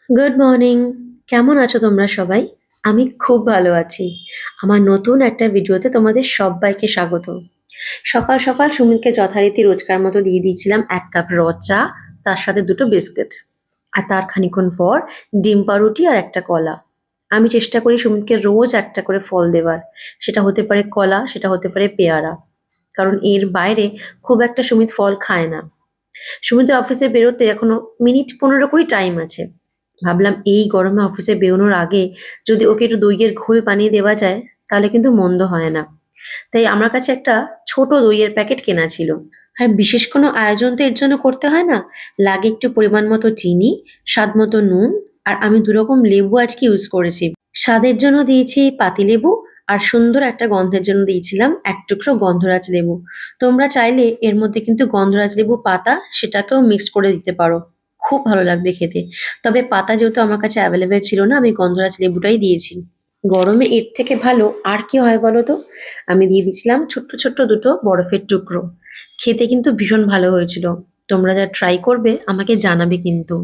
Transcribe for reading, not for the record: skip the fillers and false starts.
Good morning. কেমন আছো তোমরা সবাই? আমি খুব ভালো আছি। আমার নতুন একটা ভিডিওতে তোমাদের সব্বাইকে স্বাগত। সকাল সকাল সুমিতকে যথারীতি রোজকার মতো দিয়ে দিয়েছিলাম ১ কাপ চা, তার সাথে ২ টো বিস্কিট। আর তার খানিকক্ষণ পর ডিম পাউরুটি আর একটা কলা। আমি চেষ্টা করি সুমিতকে রোজ একটা করে ফল দেওয়ার। সেটা হতে পারে কলা, সেটা হতে পারে পেয়ারা। কারণ এর বাইরে খুব একটা সুমিত ফল খায় না। সুমিতের অফিসে বেরোতে এখনো মিনিট ১৫ কুড়ি টাইম আছে। ভাবলাম এই গরমে অফিসে বেরোনোর আগে যদি ওকে একটু দইয়ের ঘোল বানিয়ে দেওয়া যায় তাহলে কিন্তু মন্দ হয় না। তাই আমার কাছে একটা ছোট দইয়ের প্যাকেট কেনা ছিল। আর বিশেষ কোনো আয়োজন তো এর জন্য করতে হয় না। লাগে একটু পরিমাণ মতো চিনি, স্বাদ মতো নুন, আর আমি ২ রকম লেবু আজকে ইউজ করেছি। স্বাদের জন্য দিয়েছি পাতিলেবু, আর সুন্দর একটা গন্ধের জন্য দিয়েছিলাম ১ টুকরো গন্ধরাজ লেবু। তোমরা চাইলে এর মধ্যে কিন্তু গন্ধরাজ লেবু পাতা সেটাকেও মিক্সড করে দিতে পারো। খুব ভালো লাগবে খেতে। তবে পাতা যেহেতু আমার কাছে অ্যাভেলেবেল ছিল না, আমি গন্ধরাজ লেবুটাই দিয়েছি। গরমে এর থেকে ভালো আর কি হয় বলো তো? আমি দিয়ে দিয়েছিলাম ছোট্ট, ছোট্ট ২ টো বরফের টুকরো। খেতে কিন্তু ভীষণ ভালো হয়েছিল। তোমরা যা ট্রাই করবে আমাকে জানাবে কিন্তু।